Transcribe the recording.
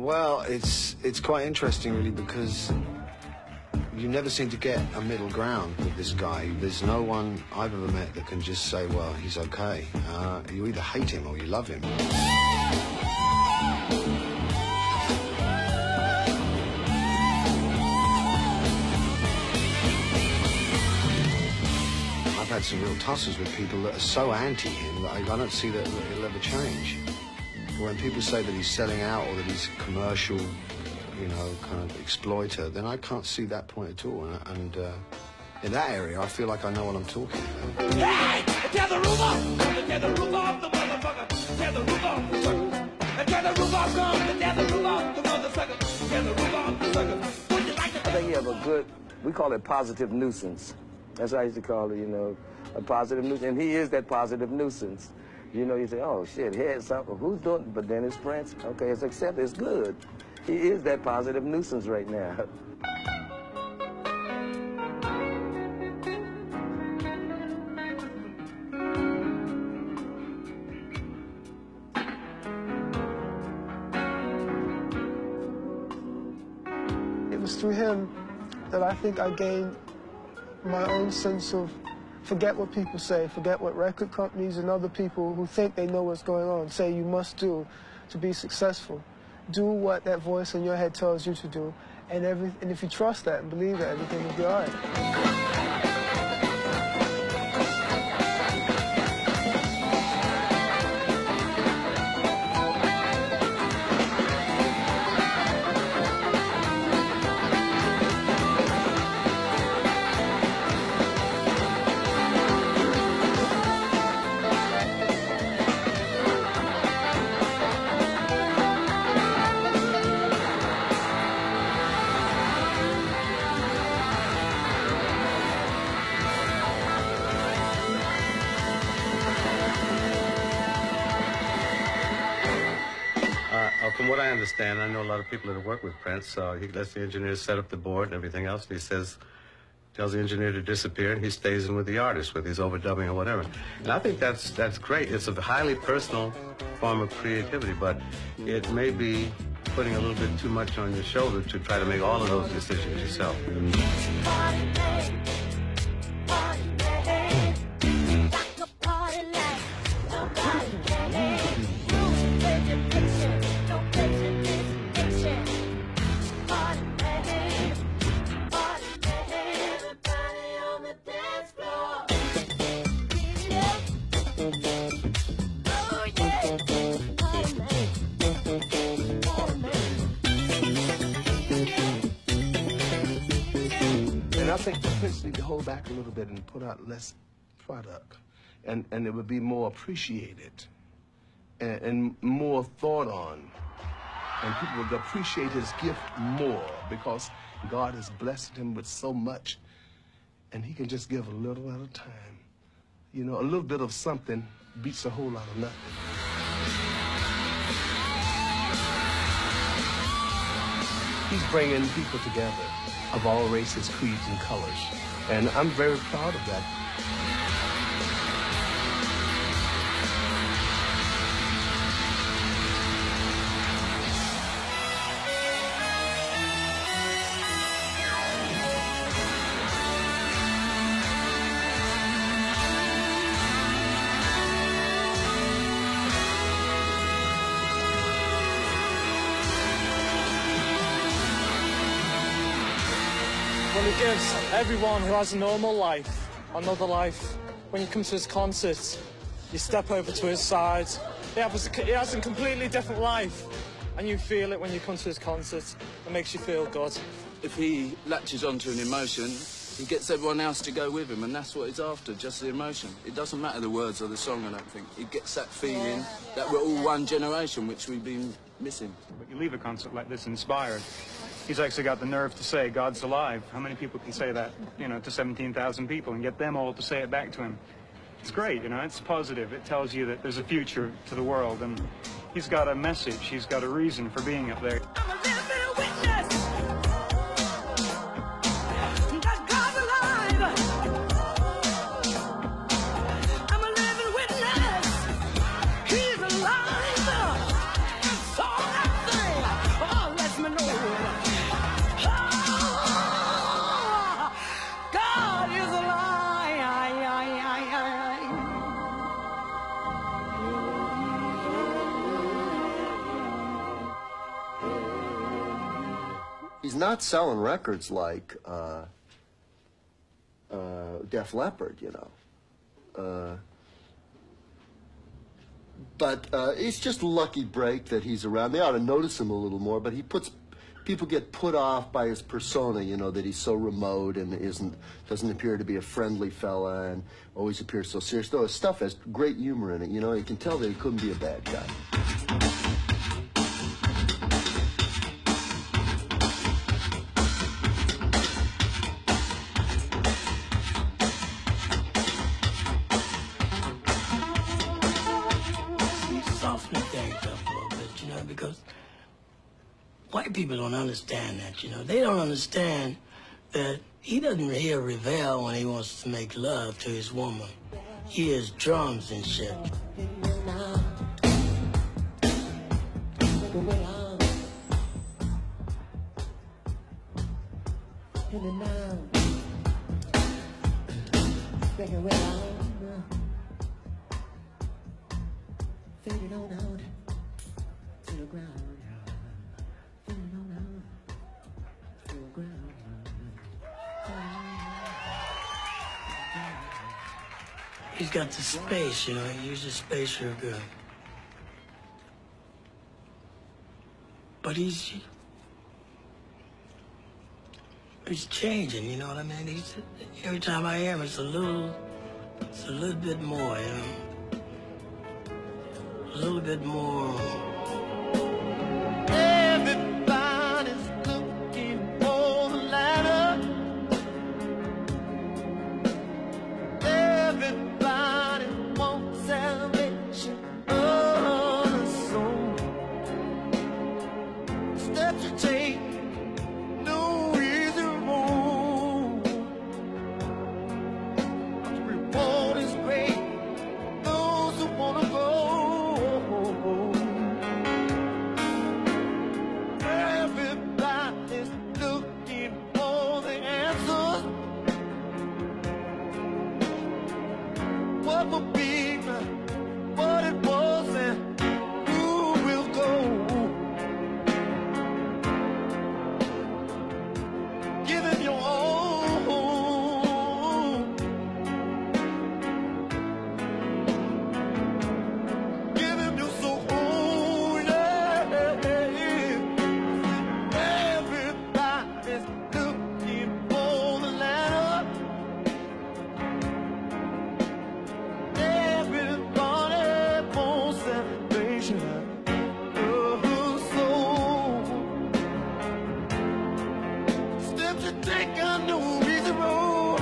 Well, it's quite interesting, really, because you never seem to get a middle ground with this guy. There's no one I've ever met that can just say, well, he's okay. You either hate him or you love him. I've had some real tussles with people that are so anti him that I don't see that it'll ever change. When people say that he's selling out or that he's commercial, you know, kind of exploiter, then I can't see that point at all. And in that area, I feel like I know what I'm talking about. Hey! Tear the roof off! Tear the roof off the motherfucker! Tear the roof off the sucker! Tear the roof off, come! Tear the roof off the motherfucker! Tear the roof off the sucker! Would you like to... I think you have a good, we call it positive nuisance. That's what I used to call it, you know, a positive nuisance. And he is that positive nuisance. You know, you say, oh, shit, here's something. Who's doing it? But then it's Prince. Okay, it's accepted. It's good. He is that positive nuisance right now. It was through him that I think I gained my own sense of forget what people say, forget what record companies and other people who think they know what's going on say you must do to be successful. Do what that voice in your head tells you to do, and if you trust that and believe that, everything will be all right. From what I understand, I know a lot of people that have worked with Prince, so he lets the engineers set up the board and everything else. And he tells the engineer to disappear, and he stays in with the artist, with his overdubbing or whatever. And I think that's great. It's a highly personal form of creativity, but it may be putting a little bit too much on your shoulder to try to make all of those decisions yourself. I think the Prince need to hold back a little bit and put out less product, and it would be more appreciated and more thought on, and people would appreciate his gift more because God has blessed him with so much, and he can just give a little at a time. You know, a little bit of something beats a whole lot of nothing. He's bringing people together of all races, creeds, and colors. And I'm very proud of that. Well, he gives everyone who has a normal life another life. When you come to his concerts, you step over to his side. He has a completely different life, and you feel it when you come to his concerts. It makes you feel good. If he latches onto an emotion, he gets everyone else to go with him, and that's what he's after, just the emotion. It doesn't matter the words of the song, I don't think. He gets that feeling that we're all one generation, which we've been missing. But you leave a concert like this inspired. He's actually got the nerve to say God's alive. How many people can say that, you know, to 17,000 people and get them all to say it back to him? It's great, you know, it's positive. It tells you that there's a future to the world, and he's got a message. He's got a reason for being up there. I'm a little bit of witness that God's alive. I'm a living witness. He's alive. That's all I say. not selling records like Def Leppard, you know. But it's just a lucky break that he's around. They ought to notice him a little more, but people get put off by his persona, you know, that he's so remote and doesn't appear to be a friendly fella and always appears so serious. Though his stuff has great humor in it, you know. You can tell that he couldn't be a bad guy. Soften things up a little bit, you know, because white people don't understand that, you know. They don't understand that he doesn't hear revel when he wants to make love to his woman. He hears drums and shit. Faded on out to the ground. Faded on out to the ground. He's got the space, you know. He uses space real good. But he's changing, you know what I mean? Every time I hear him, it's a little bit more, you know. A little bit more. Everybody's looking for the ladder. Everybody wants salvation of the soul. Steps to take, no easy road. The reward is great. Those who wanna go. Everybody's looking for the answers. What will be, what it was, and who will go? Give him your all. Give him your soul. Everybody's looking for the ladder. Everybody wants salvation of the soul. Steps to take on no easy road.